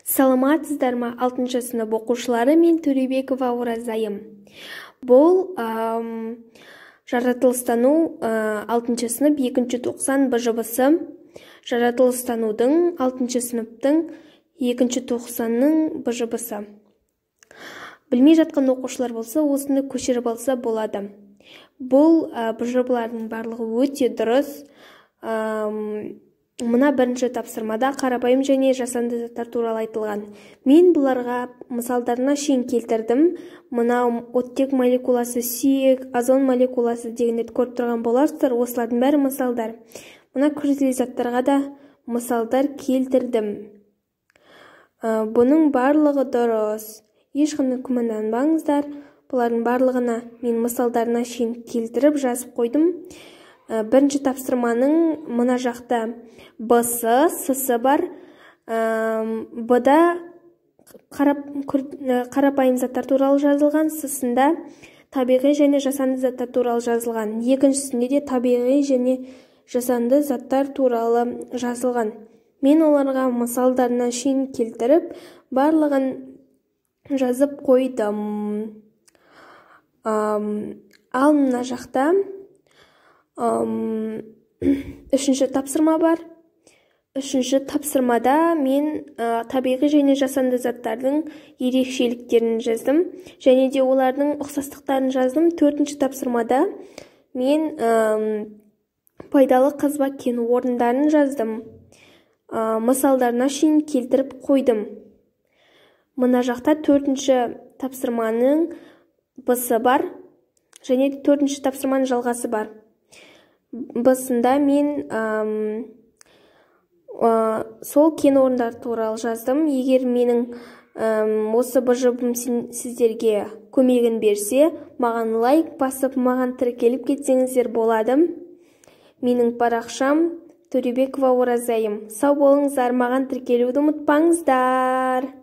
Саламатсыздар ма, 6 сынып оқушылары, мен Төребекова Оразайым. Бұл жаратылыстану 6 сынып 2-90 БЖБ-сы. Жаратылыстанудың 6 сыныптың 2-90-ның БЖБ-сы. Білмей жатқан оқушылар болса, осыны көшіріп алса болады. Бұл БЖБ-лардың барлығы өте дұрыс. Мына бірінші тапсырмада қарапайым және жасанды заттар туралы айтылған. Мен бұларға мысалдарына шейін келтірдім. Мына оттек молекуласы, сүйек, озон молекуласы дегенді көріп тұрған боларсыздар. Осылардың бәрі мысалдар. Мына күрделі заттарға да мысалдар келтірдім. Бұның барлығы дұрыс. Ешқандай күмәнданбаңыздар. Бұлардың барлығына мен мысалдарына шейін келтіріп жазып қойдым. Бірінші тапсырманың мына жақта Б-сы, С-сы бар. Б-да қарапайым заттар туралы жазылған, С-сында табиғи және жасанды заттар туралы жазылған. Екіншісінде де табиғи және жасанды заттар туралы жазылған. Мен оларға мысалдарына шейін келтіріп, барлығын жазып қойдым. Ал мына жақта үшінші тапсырма бар. Үшінші тапсырмада мен табиғи және жасанды заттардың ерекшеліктерін жаздым, және де олардың ұқсастықтарын жаздым. Төртінші тапсырмада мен пайдалы қазба кен орындарын жаздым. Мысалдарына шейін келтіріп қойдым. Мына жақта төртінші тапсырманың Б-сы бар, және төртінші тапсырманың жалғасы бар. Б-сында мен сол кен орындар туралы жаздым. Егер менің осы БЖБ-ым сіздерге көмегін берсе, маған лайк басып, маған тіркеліп кетсеңіздер болады. Менің парақшам Төребекова Оразайым. Сау болыңыздар, маған тіркелуді ұмытпаңыздар.